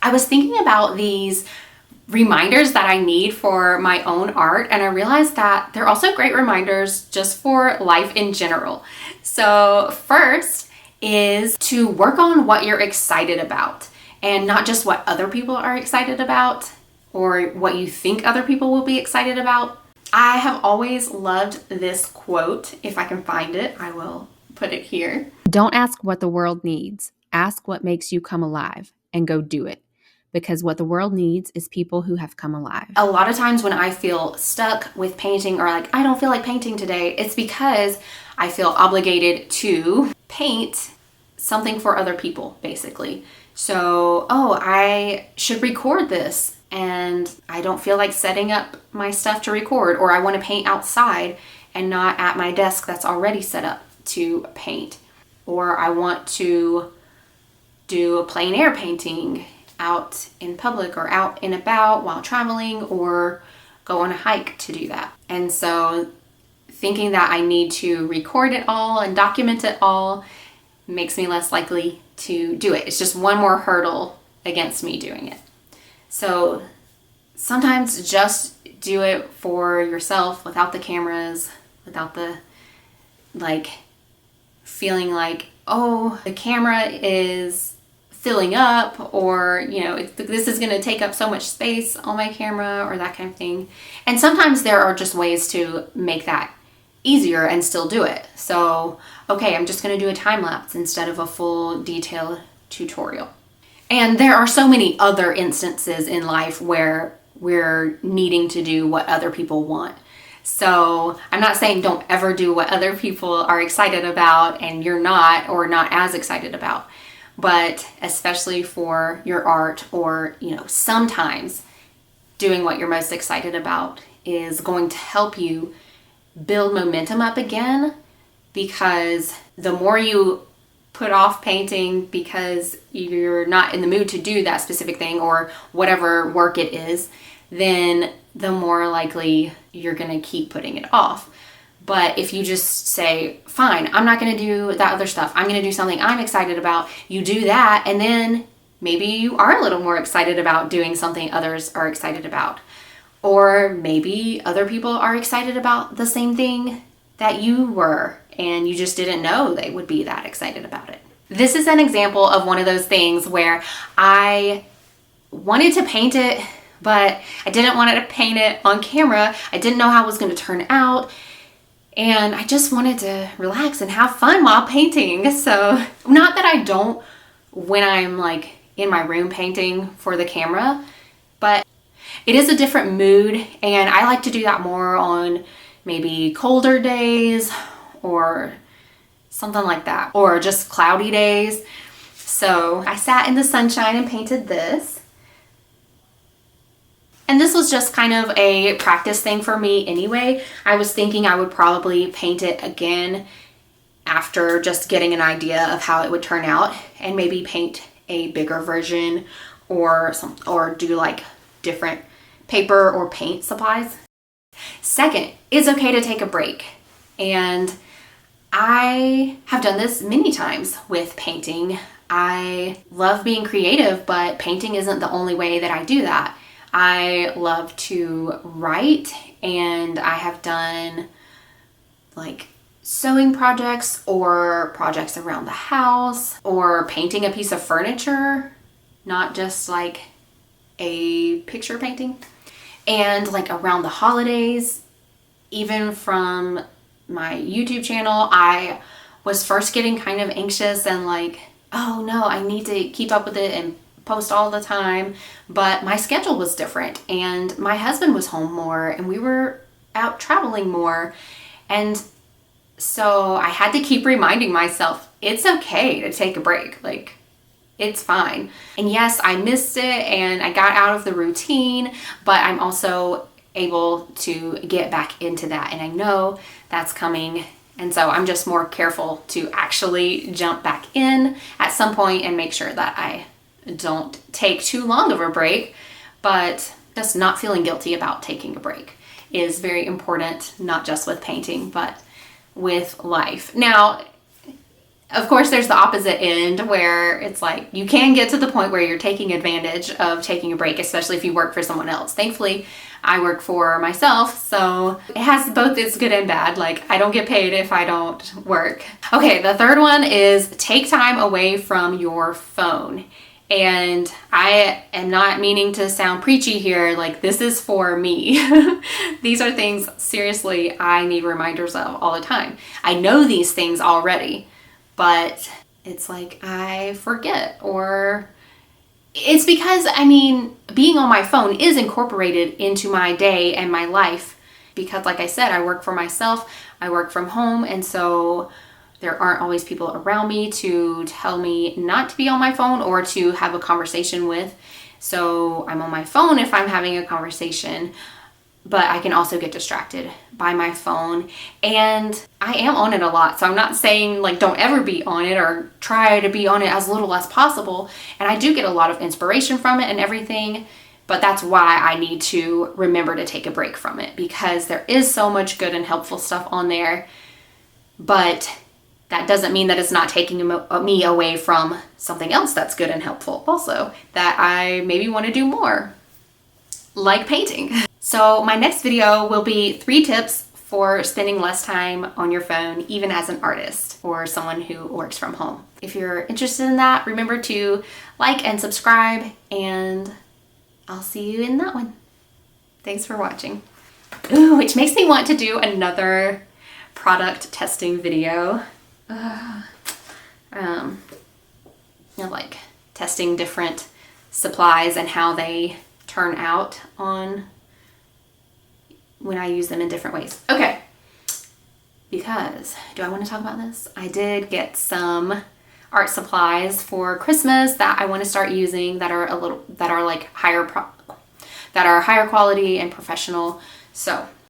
I was thinking about these reminders that I need for my own art, and I realized that they're also great reminders just for life in general. So first is to work on what you're excited about, and not just what other people are excited about or what you think other people will be excited about. I have always loved this quote. If I can find it, I will put it here. Don't ask what the world needs. Ask what makes you come alive, and go do it. Because what the world needs is people who have come alive. A lot of times when I feel stuck with painting, or like I don't feel like painting today, it's because I feel obligated to paint something for other people, basically. So, I should record this, and I don't feel like setting up my stuff to record, or I want to paint outside and not at my desk that's already set up to paint, or I want to do a plein air painting out in public or out and about while traveling, or go on a hike to do that. And so thinking that I need to record it all and document it all makes me less likely to do it. It's just one more hurdle against me doing it. So sometimes just do it for yourself without the cameras, without the feeling like, oh, the camera is filling up, or this is going to take up so much space on my camera, or that kind of thing. And sometimes there are just ways to make that easier and still do it. So okay, I'm just going to do a time lapse instead of a full detailed tutorial. And there are so many other instances in life where we're needing to do what other people want. So I'm not saying don't ever do what other people are excited about and you're not, or not as excited about. But especially for your art, or sometimes doing what you're most excited about is going to help you build momentum up again, because the more you put off painting because you're not in the mood to do that specific thing or whatever work it is, then the more likely you're going to keep putting it off. But if you just say, fine, I'm not going to do that other stuff, I'm going to do something I'm excited about, you do that, and then maybe you are a little more excited about doing something others are excited about. Or maybe other people are excited about the same thing that you were, and you just didn't know they would be that excited about it. This is an example of one of those things where I wanted to paint it, but I didn't want to paint it on camera. I didn't know how it was going to turn out. And I just wanted to relax and have fun while painting. So not that I don't when I'm in my room painting for the camera, but it is a different mood. And I like to do that more on maybe colder days or something like that, or just cloudy days. So I sat in the sunshine and painted this. And this was just kind of a practice thing for me anyway. I was thinking I would probably paint it again after just getting an idea of how it would turn out, and maybe paint a bigger version or do different paper or paint supplies. Second, it's okay to take a break. And I have done this many times with painting. I love being creative, but painting isn't the only way that I do that. I love to write, and I have done sewing projects or projects around the house, or painting a piece of furniture, not just a picture painting. And around the holidays, even from my YouTube channel, I was first getting kind of anxious and oh no, I need to keep up with it and post all the time. But my schedule was different, and my husband was home more, and we were out traveling more. And so I had to keep reminding myself, it's okay to take a break. It's fine. And yes, I missed it and I got out of the routine, but I'm also able to get back into that. And I know that's coming. And so I'm just more careful to actually jump back in at some point and make sure that I don't take too long of a break. But just not feeling guilty about taking a break is very important, not just with painting, but with life. Now, Of course, there's the opposite end where it's like you can get to the point where you're taking advantage of taking a break, especially if you work for someone else. Thankfully, I work for myself, so it has both its good and bad. Like, I don't get paid if I don't work. Okay, the third one is take time away from your phone. And I am not meaning to sound preachy here, like this is for me. These are things, seriously, I need reminders of all the time. I know these things already, but it's like I forget, or it's because, I mean, being on my phone is incorporated into my day and my life because, like I said, I work for myself, I work from home, and so there aren't always people around me to tell me not to be on my phone or to have a conversation with. So I'm on my phone if I'm having a conversation, but I can also get distracted by my phone, and I am on it a lot. So I'm not saying like don't ever be on it or try to be on it as little as possible. And I do get a lot of inspiration from it and everything, but that's why I need to remember to take a break from it, because there is so much good and helpful stuff on there. But that doesn't mean that it's not taking me away from something else that's good and helpful also that I maybe want to do more, like painting. So my next video will be 3 tips for spending less time on your phone, even as an artist or someone who works from home. If you're interested in that, remember to like and subscribe, and I'll see you in that one. Thanks for watching. Ooh, which makes me want to do another product testing video. Like testing different supplies and how they turn out on when I use them in different ways. Okay, because do I want to talk about this? I did get some art supplies for Christmas that I want to start using that are higher quality and professional. So